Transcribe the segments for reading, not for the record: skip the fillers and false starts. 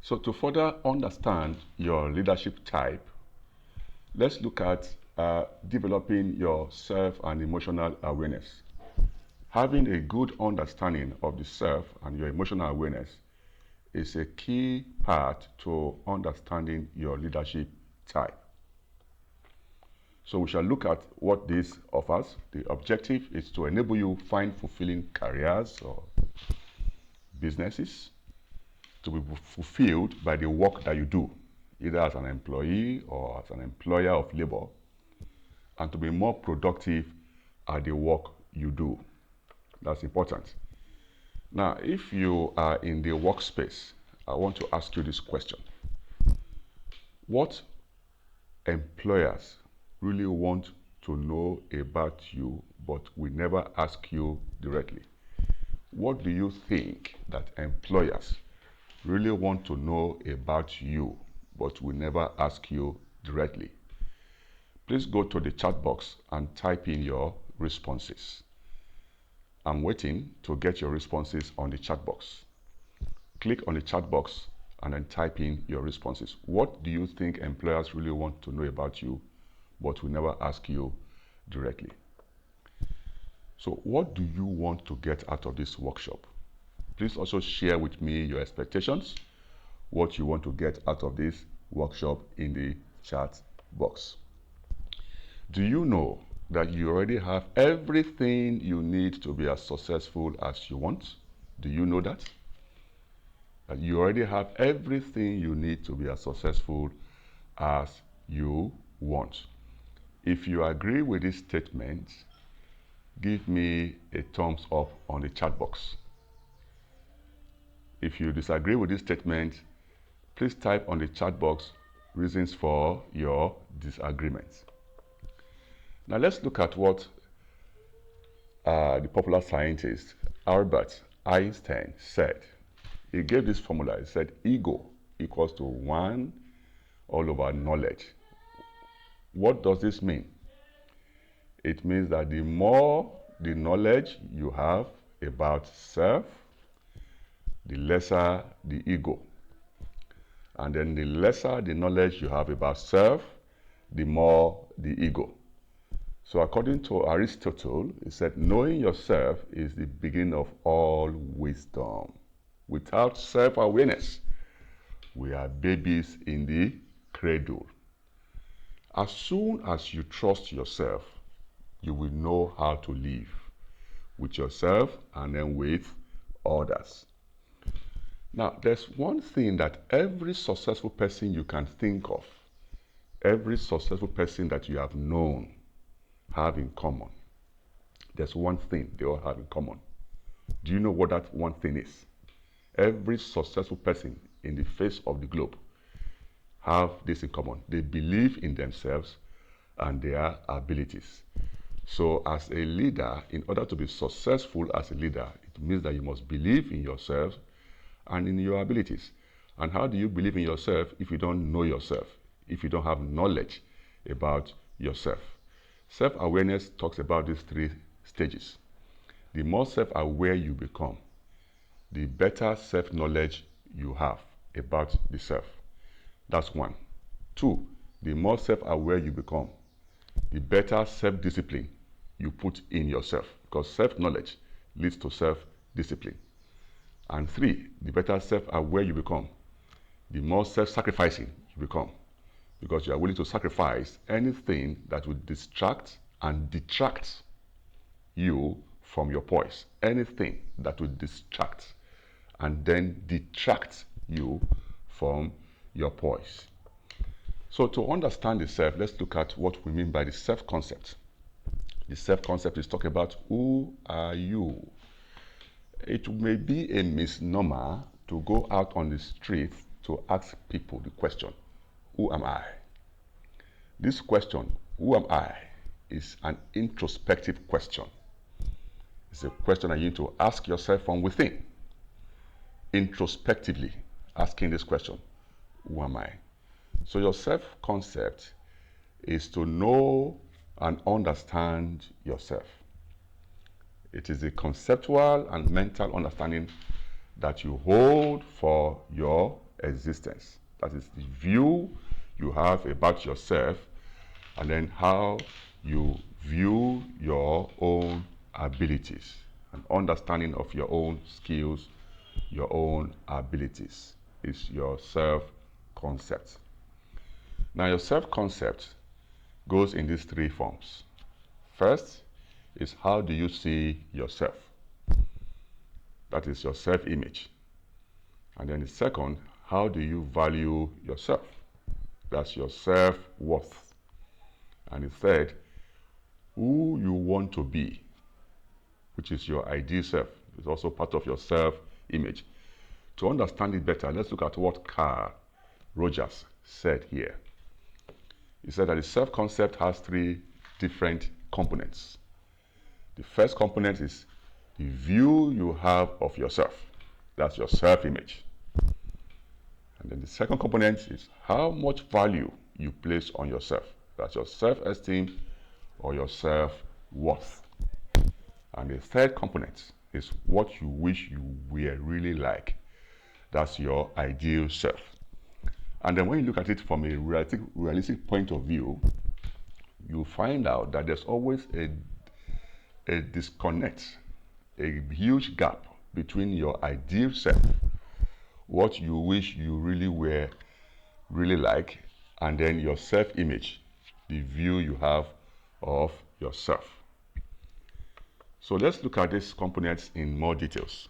So to further understand your leadership type, let's look at developing your self and emotional awareness. Having a good understanding of the self and your emotional awareness is a key part to understanding your leadership type. So we shall look at what this offers. The objective is to enable you find fulfilling careers or businesses, to be fulfilled by the work that you do, either as an employee or as an employer of labor, and to be more productive at the work you do. That's important. Now, if you are in the workspace, I want to ask you this question. What employers really want to know about you but will never ask you directly? What do you think that employers really want to know about you but will never ask you directly? Please go to the chat box and type in your responses. I'm waiting to get your responses on the chat box. Click on the chat box and then type in your responses. What do you think employers really want to know about you but will never ask you directly? So what do you want to get out of this workshop? Please also share with me your expectations, what you want to get out of this workshop in the chat box. Do you know that you already have everything you need to be as successful as you want? Do you know that? That you already have everything you need to be as successful as you want. If you agree with this statement, give me a thumbs up on the chat box. If you disagree with this statement, please type on the chat box reasons for your disagreement. Now let's look at what the popular scientist Albert Einstein said. He gave this formula. He said ego equals to 1 all over knowledge. What does this mean? It means that the more the knowledge you have about self, the lesser the ego. And then the lesser the knowledge you have about self, the more the ego. So according to Aristotle, he said, knowing yourself is the beginning of all wisdom. Without self-awareness, we are babies in the cradle. As soon as you trust yourself, you will know how to live with yourself and then with others. Now, there's one thing that every successful person you can think of, every successful person that you have known, have in common. There's one thing they all have in common. Do you know what that one thing is? Every successful person in the face of the globe have this in common. They believe in themselves and their abilities. So as a leader, in order to be successful as a leader, it means that you must believe in yourself and in your abilities. And how do you believe in yourself if you don't know yourself, if you don't have knowledge about yourself? Self-awareness talks about these 3 stages. The more self-aware you become, the better self-knowledge you have about the self. That's 1. 2, the more self-aware you become, the better self-discipline you put in yourself, because self-knowledge leads to self-discipline. And 3, the better self-aware you become, the more self-sacrificing you become, because you are willing to sacrifice anything that will distract and detract you from your poise. Anything that will distract and then detract you from your poise. So to understand the self, let's look at what we mean by the self-concept. The self-concept is talking about who are you. It may be a misnomer to go out on the street to ask people the question, who am I? This question, who am I, is an introspective question. It's a question that you need to ask yourself from within, introspectively asking this question, who am I? So your self-concept is to know and understand yourself. It is a conceptual and mental understanding that you hold for your existence. That is the view you have about yourself, and then how you view your own abilities, an understanding of your own skills, your own abilities is your self-concept. Now, your self-concept goes in these three forms. First is, how do you see yourself? That is your self-image. And then the second, how do you value yourself? That's your self-worth. And the third, who you want to be, which is your ideal self. It's also part of your self-image. To understand it better, let's look at what Carl Rogers said here. He said that the self-concept has three different components. The first component is the view you have of yourself. That's your self-image. And then the second component is how much value you place on yourself. That's your self-esteem or your self-worth. And the third component is what you wish you were really like. That's your ideal self. And then when you look at it from a realistic point of view, you find out that there's always a disconnect, a huge gap between your ideal self, what you wish you really were really like, and then your self-image, the view you have of yourself. So let's look at these components in more details.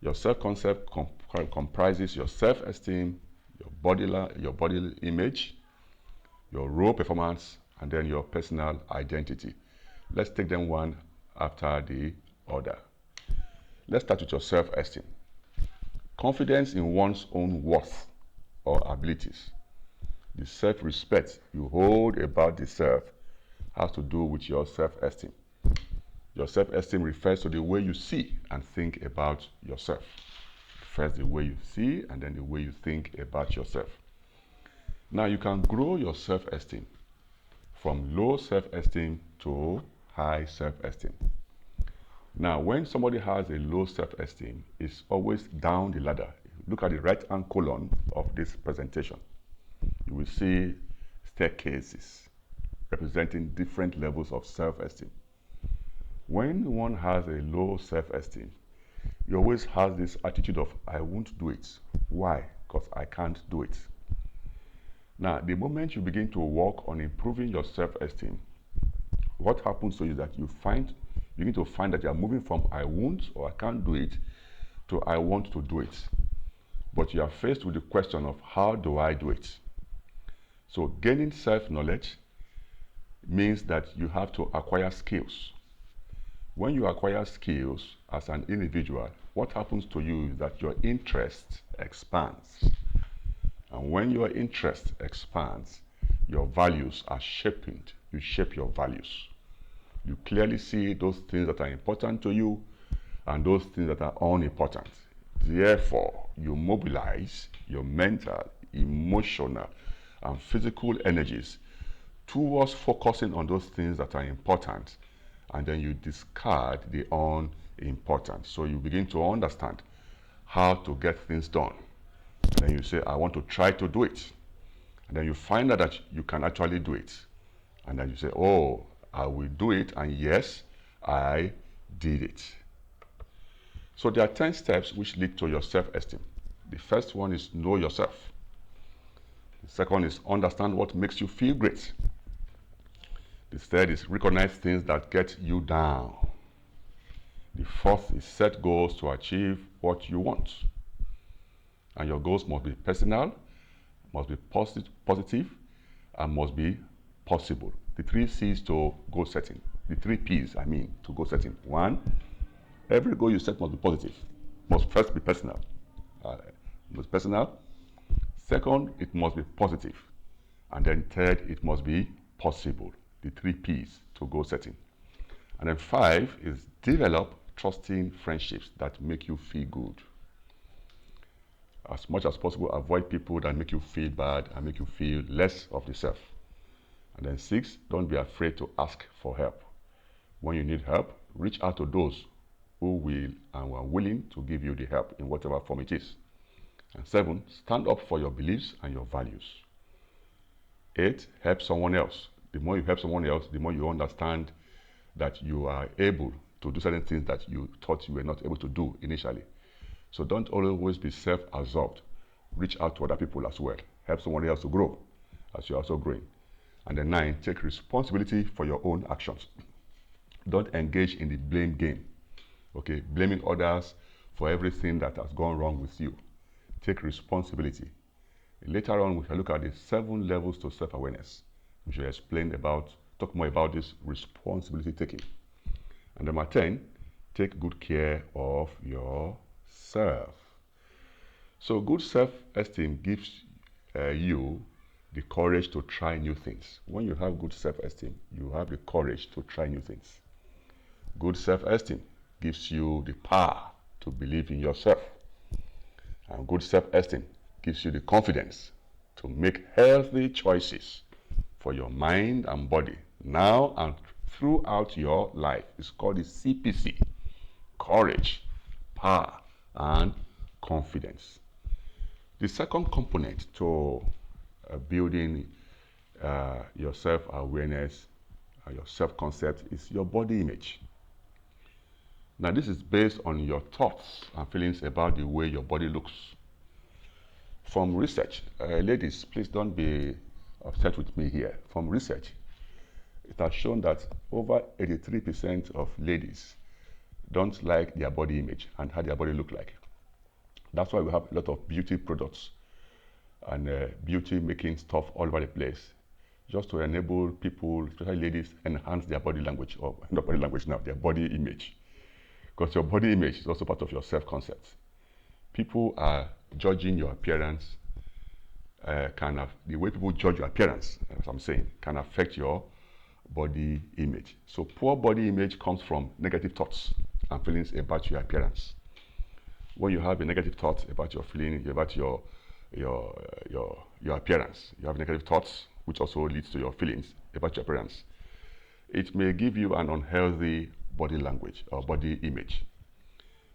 Your self-concept comprises your self-esteem, your body image, your role performance, and then your personal identity. Let's take them one after the other. Let's start with your self-esteem. Confidence in one's own worth or abilities. The self-respect you hold about the self has to do with your self-esteem. Your self-esteem refers to the way you see and think about yourself. First, the way you see, and then the way you think about yourself. Now, you can grow your self-esteem from low self-esteem to high self-esteem. Now, when somebody has a low self-esteem, it's always down the ladder. Look at the right-hand column of this presentation. You will see staircases representing different levels of self-esteem. When one has a low self-esteem, you always have this attitude of, I won't do it. Why? Because I can't do it. Now, the moment you begin to work on improving your self-esteem, what happens to you is that you begin to find that you are moving from I won't or I can't do it to I want to do it. But you are faced with the question of, how do I do it? So gaining self-knowledge means that you have to acquire skills. When you acquire skills as an individual, what happens to you is that your interest expands. And when your interest expands, your values are shaped. You shape your values. You clearly see those things that are important to you and those things that are unimportant. Therefore, you mobilize your mental, emotional, and physical energies towards focusing on those things that are important, and then you discard the unimportant. So you begin to understand how to get things done. And then you say, I want to try to do it. And then you find out that you can actually do it. And then you say, oh, I will do it, and yes, I did it. So there are 10 steps which lead to your self-esteem. The first one is know yourself. The second is understand what makes you feel great. The third is recognize things that get you down. The fourth is set goals to achieve what you want. And your goals must be personal, must be positive, and must be possible. The 3 C's to goal setting. The 3 P's, to goal setting. 1, every goal you set must be positive. Must first be personal. Second, it must be positive. And then third, it must be possible. The 3 P's to goal setting. And then 5 is develop trusting friendships that make you feel good. As much as possible, avoid people that make you feel bad and make you feel less of the self. And then 6, don't be afraid to ask for help. When you need help, reach out to those who will and are willing to give you the help in whatever form it is. And 7, stand up for your beliefs and your values. 8, help someone else. The more you help someone else, the more you understand that you are able to do certain things that you thought you were not able to do initially. So don't always be self-absorbed. Reach out to other people as well. Help someone else to grow as you're also growing. And then 9, take responsibility for your own actions. Don't engage in the blame game. Okay, blaming others for everything that has gone wrong with you. Take responsibility. Later on, we shall look at the 7 levels to self-awareness. We shall talk more about this responsibility taking. And number 10, take good care of yourself. So good self-esteem gives you the courage to try new things. When you have good self-esteem, you have the courage to try new things. Good self-esteem gives you the power to believe in yourself. And good self-esteem gives you the confidence to make healthy choices for your mind and body now and throughout your life. It's called the CPC: courage, power, and confidence. The second component to building your self-awareness, your self-concept, is your body image. Now, this is based on your thoughts and feelings about the way your body looks. From research, ladies, please don't be upset with me here. From research, it has shown that over 83% of ladies don't like their body image and how their body look like. That's why we have a lot of beauty products and beauty making stuff all over the place, just to enable people, especially ladies, enhance their body language, or not body language now, their body image. Because your body image is also part of your self-concept. People are judging your appearance, the way people judge your appearance, as I'm saying, can affect your body image. So poor body image comes from negative thoughts and feelings about your appearance. When you have a negative thought about your feeling, about your appearance, you have negative thoughts, which also leads to your feelings about your appearance. It may give you an unhealthy body language or body image.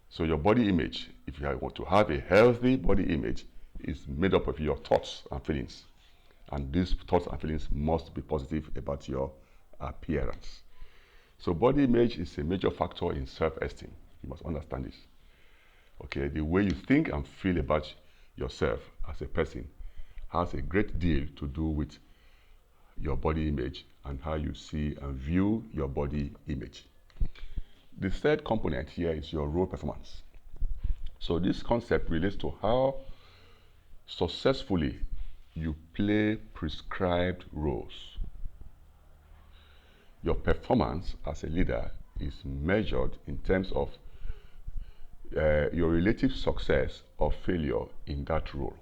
So your body image, if you want to have a healthy body image, is made up of your thoughts and feelings. And these thoughts and feelings must be positive about your appearance. So body image is a major factor in self-esteem. You must understand this. Okay, the way you think and feel about yourself as a person has a great deal to do with your body image and how you see and view your body image. The third component here is your role performance. So this concept relates to how successfully you play prescribed roles. Your performance as a leader is measured in terms of your relative success or failure in that role.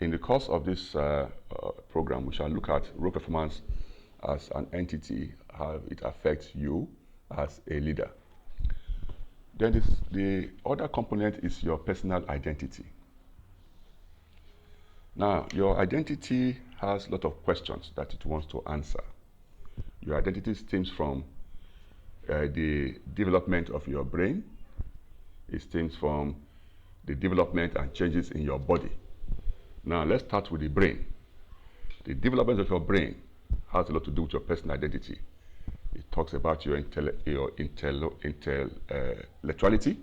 In the course of this program, we shall look at role performance as an entity, how it affects you as a leader. Then the other component is your personal identity. Now, your identity has a lot of questions that it wants to answer. Your identity stems from the development of your brain. It stems from the development and changes in your body. Now, let's start with the brain. The development of your brain has a lot to do with your personal identity. It talks about your intellectuality.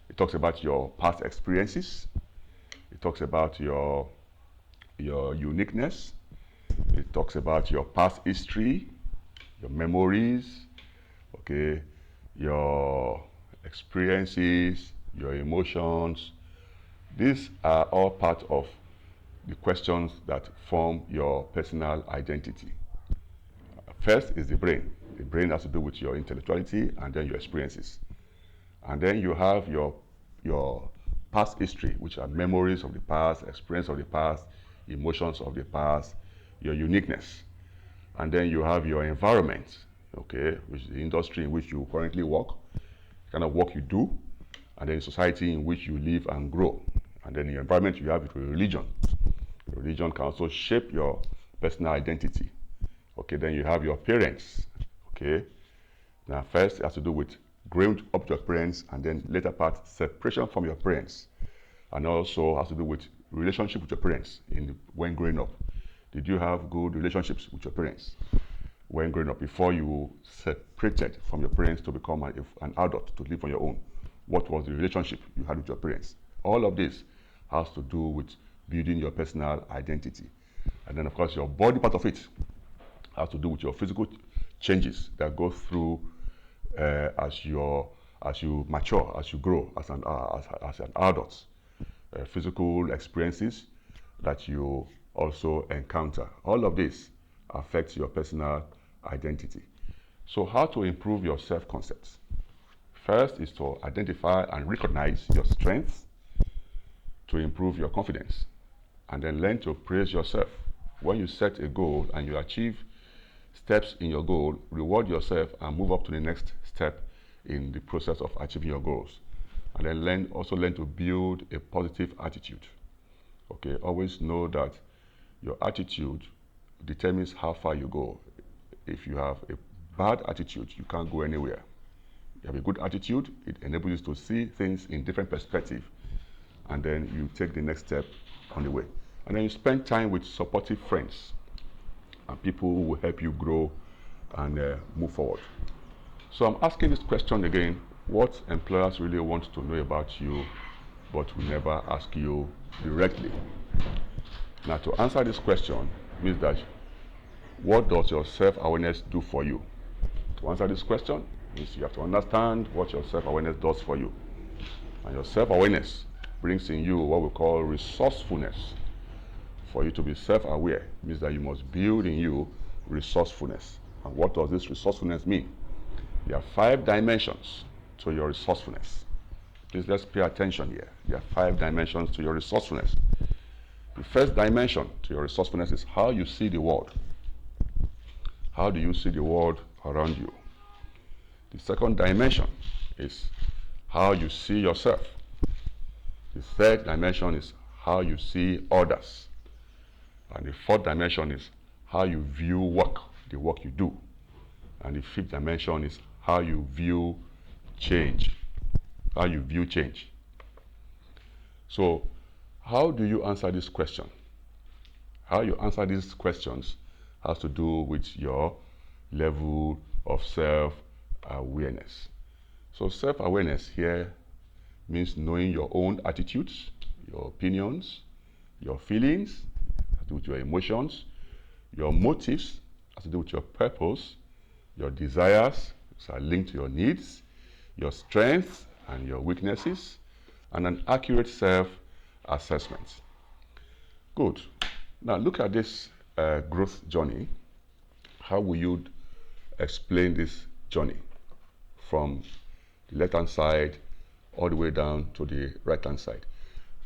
It talks about your past experiences. It talks about your uniqueness. It talks about your past history, your memories, okay, your experiences, your emotions. These are all part of the questions that form your personal identity. First is the brain. The brain has to do with your intellectuality and then your experiences. And then you have your past history, which are memories of the past, experience of the past, emotions of the past, your uniqueness. And then you have your environment, okay, which is the industry in which you currently work, the kind of work you do, and then the society in which you live and grow. And then in your environment, you have your religion. Your religion can also shape your personal identity. Okay, then you have your parents. Okay, now first it has to do with growing up to your parents, and then later part, separation from your parents. and also has to do with relationship with your parents when growing up. Did you have good relationships with your parents when growing up before you separated from your parents to become an adult to live on your own? What was the relationship you had with your parents? All of this has to do with building your personal identity. And then, of course, your body part of it has to do with your physical changes that go through as you mature, as you grow as an adult. Physical experiences that you also encounter. All of this affects your personal identity. So how to improve your self-concept? First is to identify and recognize your strengths to improve your confidence, and then learn to praise yourself. When you set a goal and you achieve steps in your goal, reward yourself and move up to the next step in the process of achieving your goals. And then also learn to build a positive attitude. Okay, always know that your attitude determines how far you go. If you have a bad attitude, you can't go anywhere. You have a good attitude, it enables you to see things in different perspective, and then you take the next step on the way. And then you spend time with supportive friends and people who will help you grow and move forward. So I'm asking this question again: what employers really want to know about you, but will never ask you directly? Now, to answer this question means that what does your self-awareness do for you? To answer this question means you have to understand what your self-awareness does for you. And your self-awareness brings in you what we call resourcefulness. For you to be self-aware means that you must build in you resourcefulness. And what does this resourcefulness mean? There are 5 dimensions to your resourcefulness. Please, let's pay attention here. There are 5 dimensions to your resourcefulness. The first dimension to your resourcefulness is how you see the world. How do you see the world around you? The second dimension is how you see yourself. The third dimension is how you see others. And the fourth dimension is how you view work, the work you do. And the fifth dimension is how you view change. How you view change. So, how do you answer this question? How you answer these questions has to do with your level of self-awareness. So self-awareness here means knowing your own attitudes, your opinions, your feelings, has to do with your emotions, your motives, has to do with your purpose, your desires, which are linked to your needs, your strengths and your weaknesses, and an accurate self-assessment. Good. Now look at this growth journey. How will you explain this journey from the left-hand side all the way down to the right-hand side?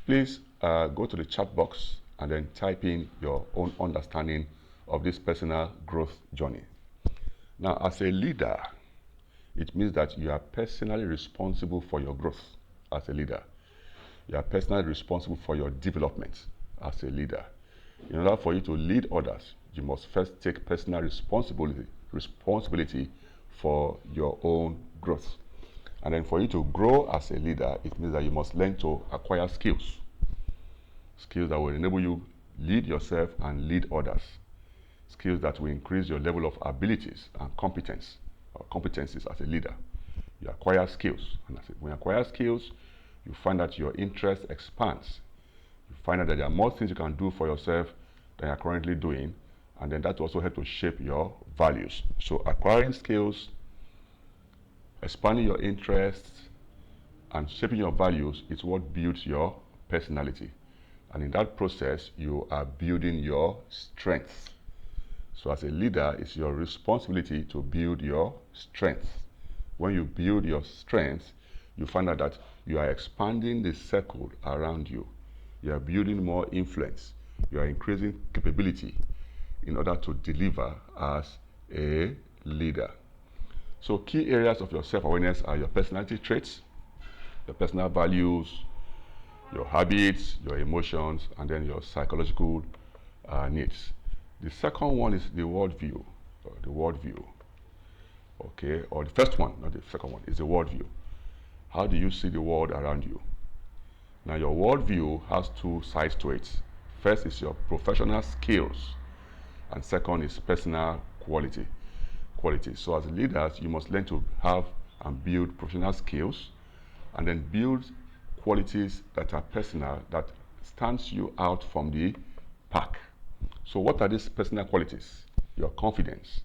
Please go to the chat box and then type in your own understanding of this personal growth journey. Now, as a leader, it means that you are personally responsible for your growth as a leader. You are personally responsible for your development as a leader. In order for you to lead others, you must first take personal responsibility for your own growth. And then for you to grow as a leader, it means that you must learn to acquire skills. Skills that will enable you lead yourself and lead others. Skills that will increase your level of abilities and competence or competencies as a leader. You acquire skills. And when you acquire skills, you find that your interest expands. You find out that there are more things you can do for yourself than you're currently doing, and then that also helps to shape your values. So acquiring skills, expanding your interests, and shaping your values is what builds your personality. And in that process, you are building your strengths. So as a leader, it's your responsibility to build your strengths. When you build your strengths, you find out that you are expanding the circle around you. You are building more influence. You are increasing capability in order to deliver as a leader. So key areas of your self-awareness are your personality traits, your personal values, your habits, your emotions, and then your psychological needs. The second one is the worldview. Okay, or the first one, not the second one, is the worldview. How do you see the world around you? Now, your worldview has two sides to it. First is your professional skills, and second is personal quality. So as leaders, you must learn to have and build professional skills, and then build qualities that are personal, that stands you out from the pack. So what are these personal qualities? Your confidence,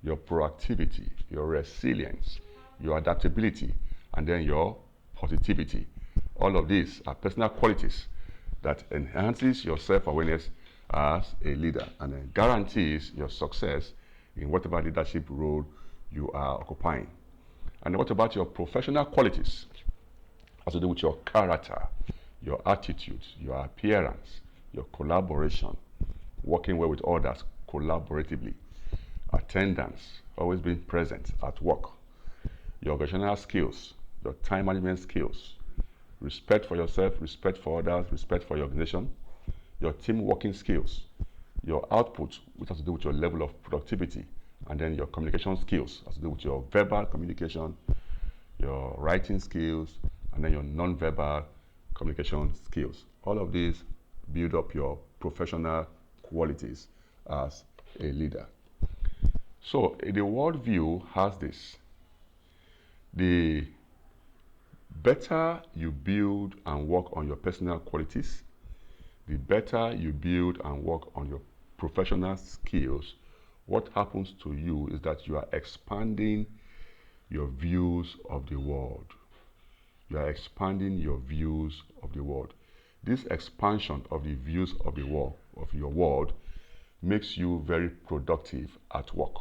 your proactivity, your resilience, your adaptability, and then your positivity. All of these are personal qualities that enhances your self-awareness as a leader and then guarantees your success in whatever leadership role you are occupying. And what about your professional qualities? Has to do with your character, your attitude, your appearance, your collaboration, working well with others collaboratively, attendance, always being present at work, your organizational skills, your time management skills, respect for yourself, respect for others, respect for your organization, your team working skills, your output, which has to do with your level of productivity, and then your communication skills, has to do with your verbal communication, your writing skills, and then your non-verbal communication skills. All of these build up your professional qualities as a leader. So the worldview has this. The better you build and work on your personal qualities, the better you build and work on your professional skills, what happens to you is that you are expanding your views of the world. You are expanding your views of the world. This expansion of the views of the world, of your world, makes you very productive at work.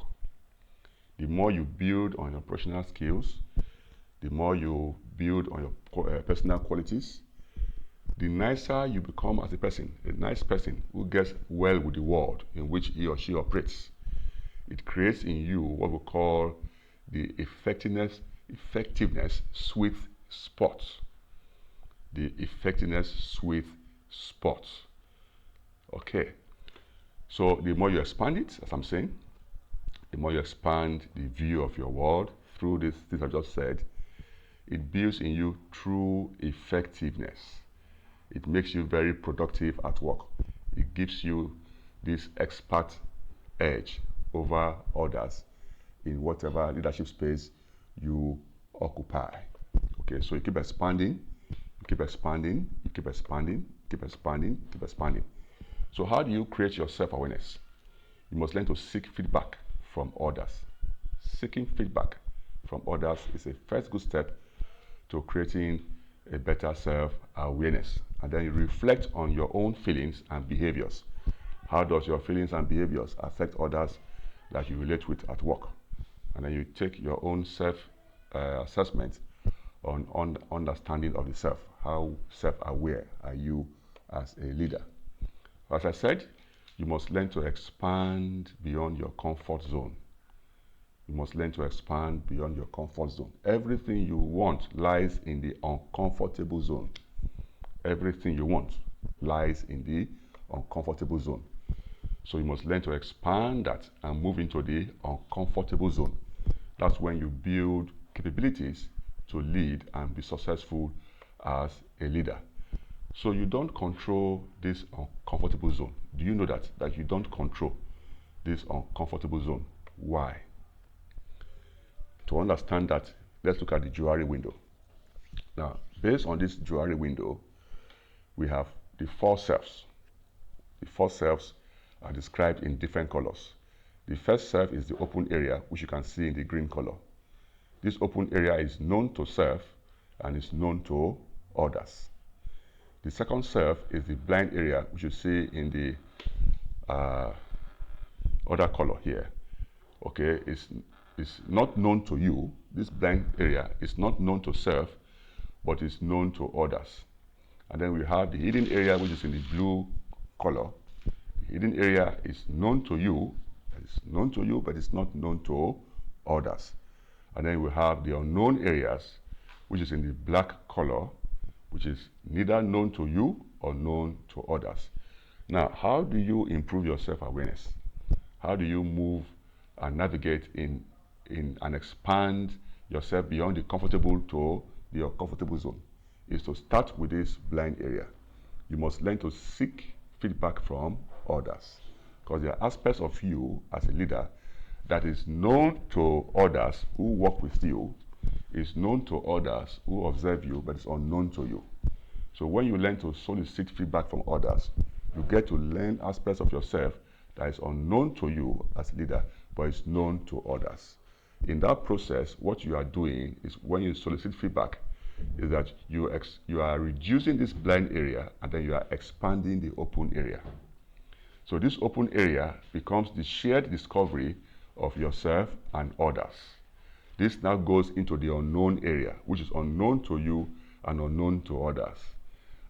The more you build on your professional skills, the more you build on your personal qualities, the nicer you become as a person. A nice person who gets well with the world in which he or she operates. It creates in you what we call the effectiveness sweet spot. The effectiveness sweet spot. Okay. So the more you expand it, as I'm saying, the more you expand the view of your world through these things I just said, it builds in you true effectiveness. It makes you very productive at work. It gives you this expert edge over others in whatever leadership space you occupy. Okay, so you keep expanding, you keep expanding, you keep expanding, keep expanding, keep expanding. So how do you create your self-awareness? You must learn to seek feedback from others. Seeking feedback from others is a first good step to creating a better self-awareness. And then you reflect on your own feelings and behaviors. How does your feelings and behaviors affect others that you relate with at work? And then you take your own self-assessment on understanding of the self. How self-aware are you as a leader? As I said, you must learn to expand beyond your comfort zone. You must learn to expand beyond your comfort zone. Everything you want lies in the uncomfortable zone. Everything you want lies in the uncomfortable zone. So you must learn to expand that and move into the uncomfortable zone. That's when you build capabilities to lead and be successful as a leader. So you don't control this uncomfortable zone. Do you know that you don't control this uncomfortable zone? Why? To understand that, let's look at the jewelry window. Now, based on this jewelry window, we have the four selves. The four selves are described in different colors. The first self is the open area, which you can see in the green color. This open area is known to self and is known to others. The second self is the blind area, which you see in the other color here. Okay, it's not known to you. This blind area is not known to self, but is known to others. And then we have the hidden area, which is in the blue color. The hidden area is known to you. It's known to you, but it's not known to others. And then we have the unknown areas, which is in the black color, which is neither known to you or known to others. Now, how do you improve your self-awareness? How do you move and navigate in and expand yourself beyond the comfortable to the uncomfortable zone? is to start with this blind area. You must learn to seek feedback from others, because there are aspects of you as a leader that is known to others who work with you, is known to others who observe you, but it's unknown to you. So when you learn to solicit feedback from others, you get to learn aspects of yourself that is unknown to you as a leader, but is known to others. In that process, what you are doing is, when you solicit feedback, is that you are reducing this blind area, and then you are expanding the open area. So this open area becomes the shared discovery of yourself and others. This now goes into the unknown area, which is unknown to you and unknown to others.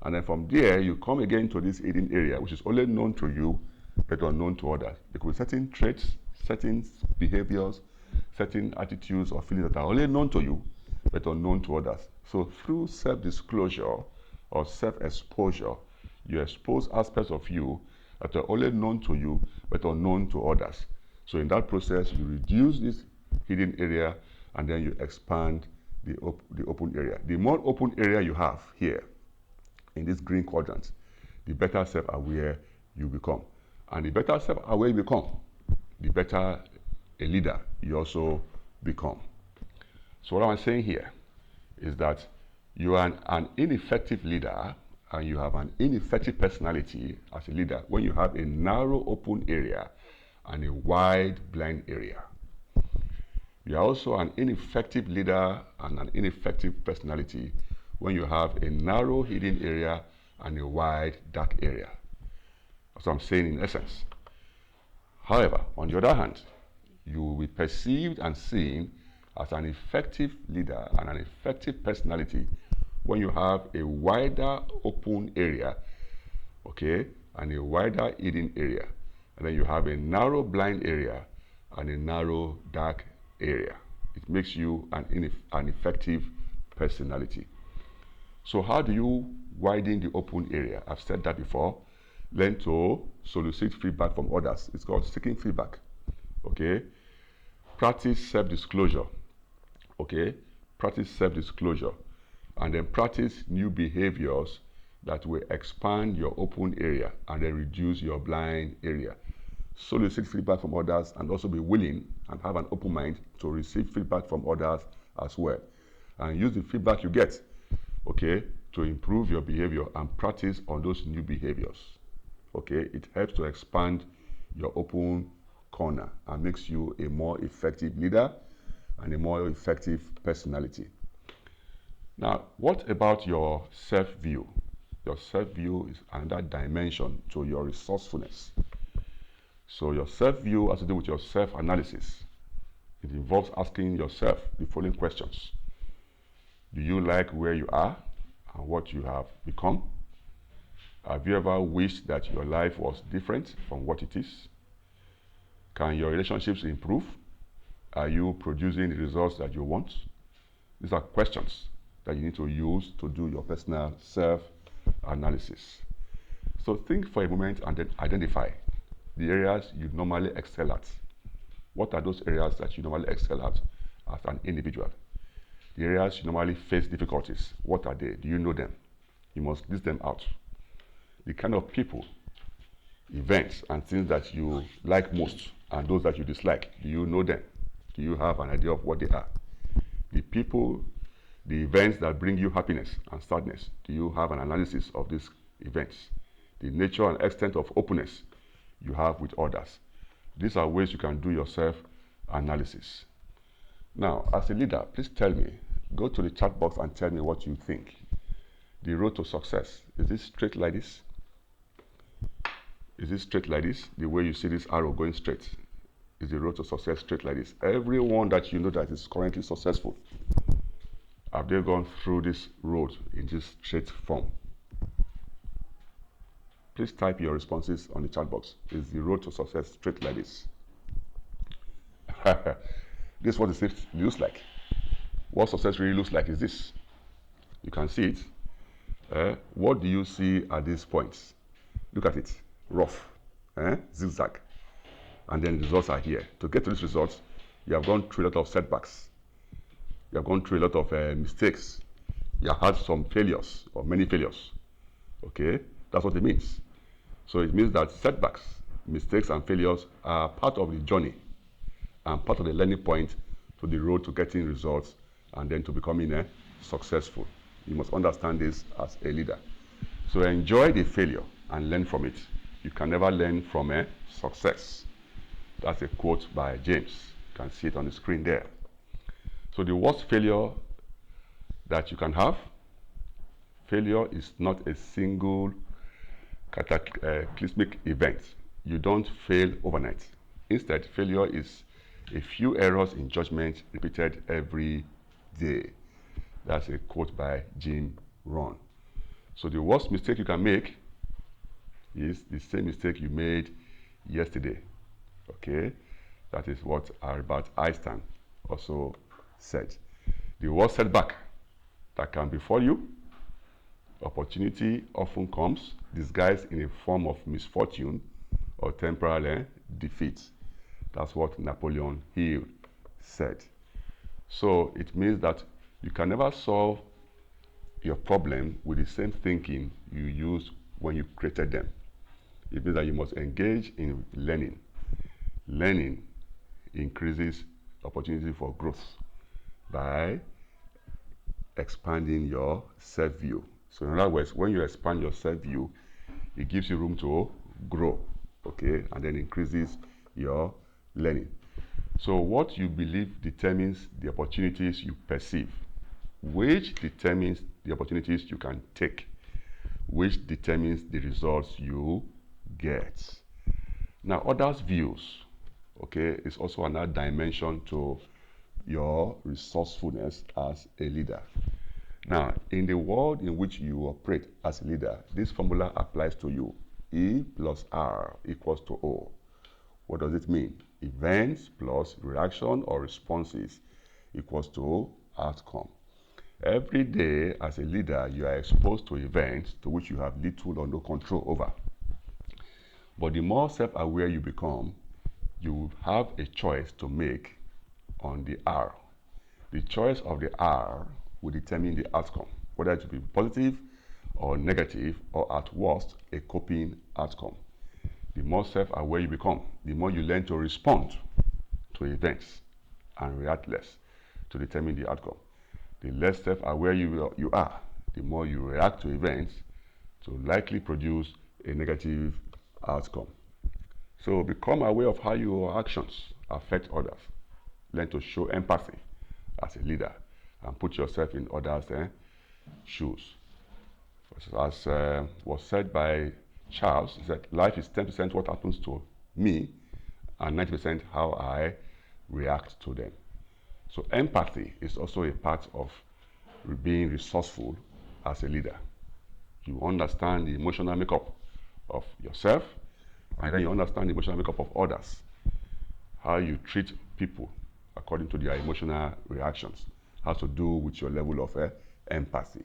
And then from there, you come again to this hidden area, which is only known to you, but unknown to others. There could be certain traits, certain behaviors, certain attitudes or feelings that are only known to you, but unknown to others. So through self-disclosure or self-exposure, you expose aspects of you that are only known to you, but unknown to others. So in that process, you reduce this hidden area, and then you expand the open area. The more open area you have here, in this green quadrant, the better self-aware you become. And the better self-aware you become, the better a leader you also become. So what I'm saying here is that you are an ineffective leader, and you have an ineffective personality as a leader when you have a narrow open area and a wide blind area. You are also an ineffective leader and an ineffective personality when you have a narrow hidden area and a wide dark area. That's what I'm saying in essence. However, on the other hand, you will be perceived and seen as an effective leader and an effective personality when you have a wider open area, okay, and a wider hidden area. And then you have a narrow blind area and a narrow dark area. It makes you an effective personality. So how do you widen the open area? I've said that before. Learn to solicit feedback from others. It's called seeking feedback. Okay? Practice self-disclosure. Okay? Practice self-disclosure. And then practice new behaviors that will expand your open area and then reduce your blind area. Solicit feedback from others, and also be willing and have an open mind to receive feedback from others as well. And use the feedback you get, okay, to improve your behavior and practice on those new behaviors. Okay, it helps to expand your open corner and makes you a more effective leader and a more effective personality. Now, what about your self-view? Your self-view is another dimension to your resourcefulness. So your self-view has to do with your self-analysis. It involves asking yourself the following questions. Do you like where you are and what you have become? Have you ever wished that your life was different from what it is? Can your relationships improve? Are you producing the results that you want? These are questions that you need to use to do your personal self-analysis. So think for a moment and then identify the areas you normally excel at. What are those areas that you normally excel at as an individual? The areas you normally face difficulties, what are they? Do you know them? You must list them out. The kind of people, events, and things that you like most, and those that you dislike, do you know them? Do you have an idea of what they are? The people, the events that bring you happiness and sadness, do you have an analysis of these events? The nature and extent of openness you have with others. These are ways you can do your self-analysis. Now, as a leader, please tell me, go to the chat box and tell me what you think. The road to success, is this straight like this? Is this straight like this? The way you see this arrow going straight. Is the road to success straight like this? Everyone that you know that is currently successful, have they gone through this road in this straight form? Please type your responses on the chat box. Is the road to success straight like this? This is what it looks like. What success really looks like is this. You can see it. What do you see at these points? Look at it. Rough, zigzag. And then the results are here. To get to these results, you have gone through a lot of setbacks. You have gone through a lot of mistakes. You have had some failures or many failures. Okay, that's what it means. So it means that setbacks, mistakes, and failures are part of the journey and part of the learning point to the road to getting results and then to becoming successful. You must understand this as a leader. So enjoy the failure and learn from it. You can never learn from success. That's a quote by James. You can see it on the screen there. So the worst failure that you can have, failure is not a single cataclysmic event. You don't fail overnight. Instead, failure is a few errors in judgment repeated every day. That's a quote by Jim Rohn. So the worst mistake you can make is the same mistake you made yesterday. Okay? That is what Albert Einstein also said. The worst setback that can befall you, opportunity often comes disguised in a form of misfortune or temporal defeat. That's what Napoleon Hill said. So it means that you can never solve your problem with the same thinking you used when you created them. It means that you must engage in learning. Learning increases opportunity for growth by expanding your self-view. So in other words, when you expand your self-view, it gives you room to grow, okay, and then increases your learning. So what you believe determines the opportunities you perceive, which determines the opportunities you can take, which determines the results you get. Now, others' views, okay, is also another dimension to your resourcefulness as a leader. Now, in the world in which you operate as a leader, this formula applies to you. E plus R equals to O. What does it mean? Events plus reaction or responses equals to outcome. Every day as a leader, you are exposed to events to which you have little or no control over. But the more self-aware you become, you have a choice to make on the R. The choice of the R will determine the outcome, whether it will be positive or negative, or at worst, a coping outcome. The more self-aware you become, the more you learn to respond to events and react less to determine the outcome. The less self-aware you are, the more you react to events to likely produce a negative outcome. So become aware of how your actions affect others. Learn to show empathy as a leader and put yourself in others' shoes. As was said by Charles, he said, life is 10% what happens to me and 90% how I react to them. So empathy is also a part of being resourceful as a leader. You understand the emotional makeup of yourself, and then you understand the emotional makeup of others. How you treat people according to their emotional reactions has to do with your level of empathy.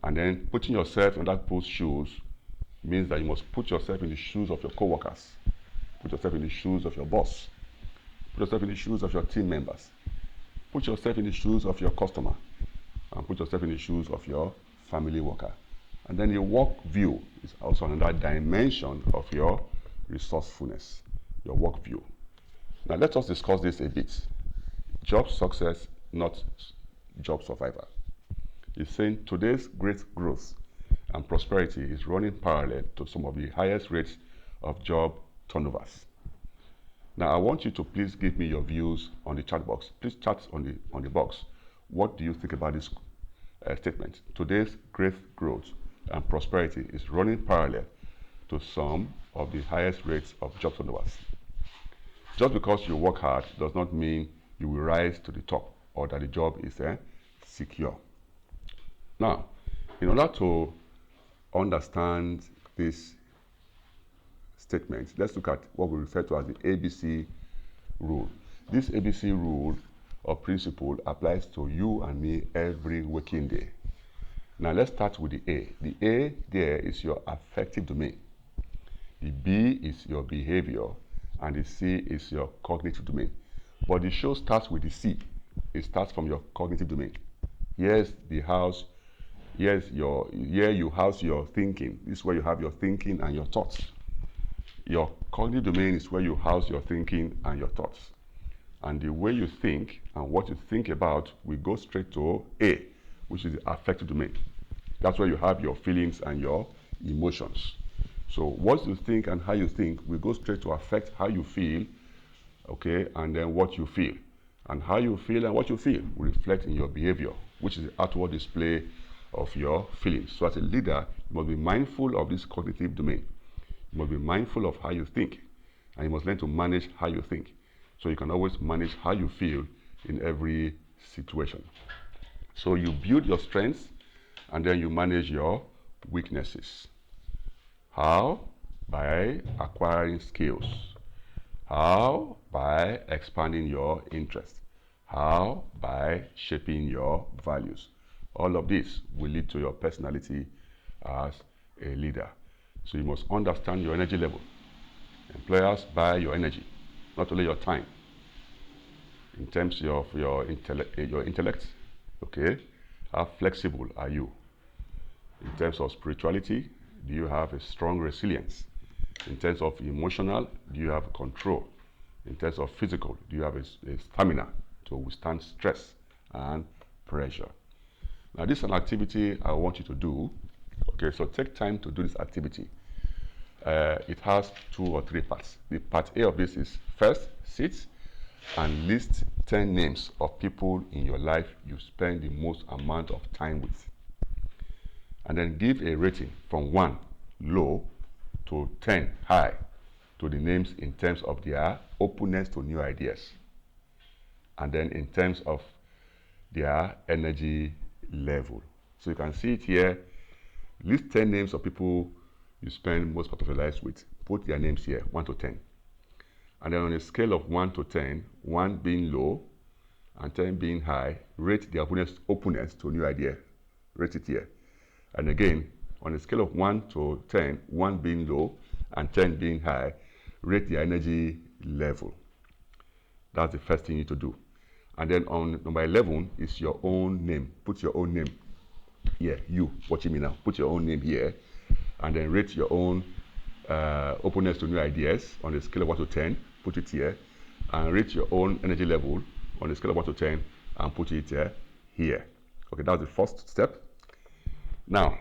And then putting yourself in that people's shoes means that you must put yourself in the shoes of your co-workers, put yourself in the shoes of your boss, put yourself in the shoes of your team members, put yourself in the shoes of your customer, and put yourself in the shoes of your family worker. And then your work view is also another dimension of your resourcefulness, your work view. Now let us discuss this a bit. Job success, not job survival. It's saying today's great growth and prosperity is running parallel to some of the highest rates of job turnovers. Now I want you to please give me your views on the chat box. Please chat on the box. What do you think about this statement? Today's great growth and prosperity is running parallel to some of the highest rates of job turnovers. Just because you work hard does not mean you will rise to the top or that the job is secure. Now, in order to understand this statement, let's look at what we refer to as the ABC rule. This ABC rule or principle applies to you and me every working day. Now let's start with the A. The A there is your affective domain. The B is your behavior, and the C is your cognitive domain. But the show starts with the C. It starts from your cognitive domain. Here's the house. Here you house your thinking. This is where you have your thinking and your thoughts. Your cognitive domain is where you house your thinking and your thoughts. And the way you think and what you think about will go straight to A, which is the affective domain. That's where you have your feelings and your emotions. So what you think and how you think will go straight to affect how you feel, okay, and then what you feel. And how you feel and what you feel will reflect in your behavior, which is the outward display of your feelings. So as a leader, you must be mindful of this cognitive domain. You must be mindful of how you think, and you must learn to manage how you think. So you can always manage how you feel in every situation. So you build your strengths, and then you manage your weaknesses. How? By acquiring skills. How? By expanding your interests. How? By shaping your values. All of this will lead to your personality as a leader. So you must understand your energy level. Employers buy your energy, not only your time. In terms of your intellect, okay? How flexible are you? In terms of spirituality, do you have a strong resilience? In terms of emotional, do you have control? In terms of physical, do you have a stamina to withstand stress and pressure? Now, this is an activity I want you to do. Okay, so take time to do this activity. It has 2 or 3 parts. The part A of this is first, sit and list 10 names of people in your life you spend the most amount of time with. And then give a rating from 1, low, to 10, high, to the names in terms of their openness to new ideas. And then in terms of their energy level. So you can see it here. List 10 names of people you spend most part of your lives with. Put their names here, 1 to 10. And then on a scale of 1 to 10, 1 being low and 10 being high, rate their openness to a new idea. Rate it here. And again, on a scale of 1 to 10, 1 being low and 10 being high, rate their energy level. That's the first thing you need to do. And then on number 11 is your own name. Put your own name here. You watching me now. Put your own name here. And then rate your own openness to new ideas on a scale of 1 to 10. Put it here. And rate your own energy level on a scale of 1 to 10 and put it here. Okay, that's the first step. Now,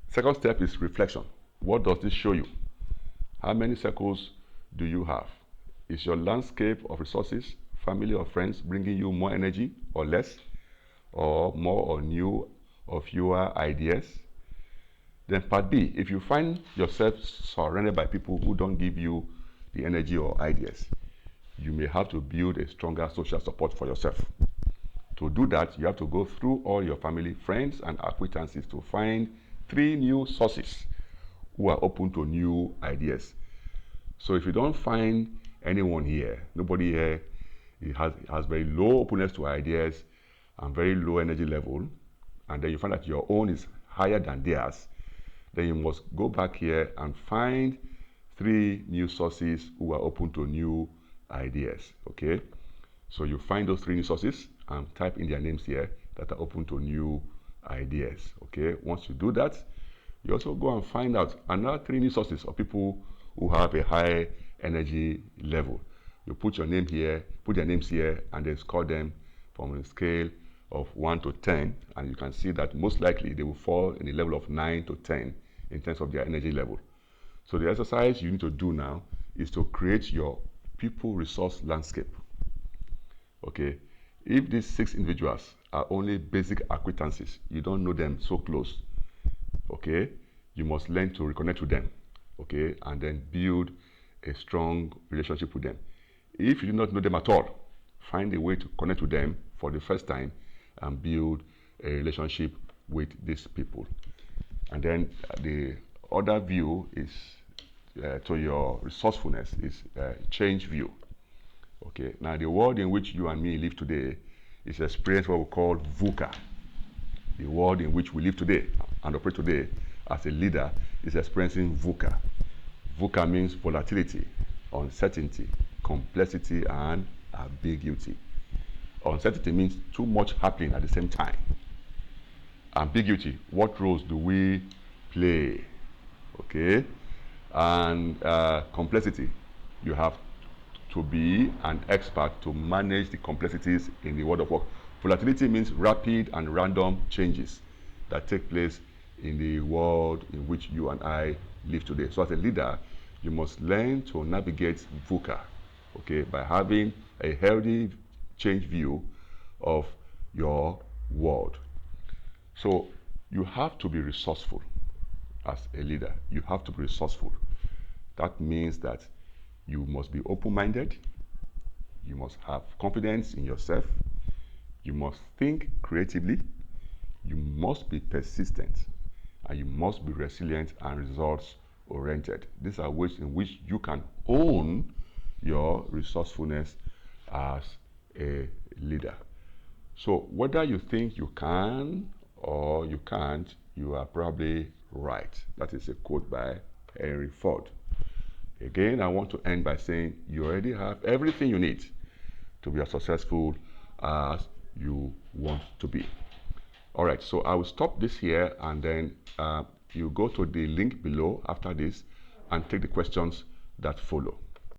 second step is reflection. What does this show you? How many circles do you have? Is your landscape of resources, family or friends bringing you more energy or less, or more or new or fewer ideas? Then part B, if you find yourself surrounded by people who don't give you the energy or ideas, you may have to build a stronger social support for yourself. To do that, you have to go through all your family, friends, and acquaintances to find 3 new sources who are open to new ideas. So if you don't find anyone here, nobody here has very low openness to ideas and very low energy level, and then you find that your own is higher than theirs, then you must go back here and find 3 new sources who are open to new ideas, okay? So you find those 3 new sources and type in their names here that are open to new ideas, okay? Once you do that, you also go and find out another 3 new sources of people who have a high energy level. You put your name here, put their names here, and then score them from a scale of 1 to 10, and you can see that most likely they will fall in the level of 9 to 10 in terms of their energy level. So the exercise you need to do now is to create your people resource landscape. Okay, if these 6 individuals are only basic acquaintances, you don't know them so close, okay, you must learn to reconnect with them, okay, and then build a strong relationship with them. If you do not know them at all, find a way to connect with them for the first time and build a relationship with these people. And then the other view is to your resourcefulness is change view. Okay, now the world in which you and me live today is experiencing what we call VUCA. The world in which we live today and operate today as a leader is experiencing VUCA. VUCA means volatility, uncertainty, complexity, and ambiguity. Uncertainty means too much happening at the same time. ambiguity. What roles do we play? Okay. And complexity. You have to be an expert to manage the complexities in the world of work. Volatility means rapid and random changes that take place in the world in which you and I live today. So as a leader, you must learn to navigate VUCA, okay, by having a healthy change view of your world. So you have to be resourceful as a leader. You have to be resourceful. That means that you must be open-minded. You must have confidence in yourself. You must think creatively. You must be persistent. And you must be resilient and results-oriented. These are ways in which you can own your resourcefulness as a leader. So whether you think you can or you can't, you are probably right. That is a quote by Henry Ford. Again, I want to end by saying you already have everything you need to be as successful as you want to be. All right, so I will stop this here, and then you go to the link below after this and take the questions that follow.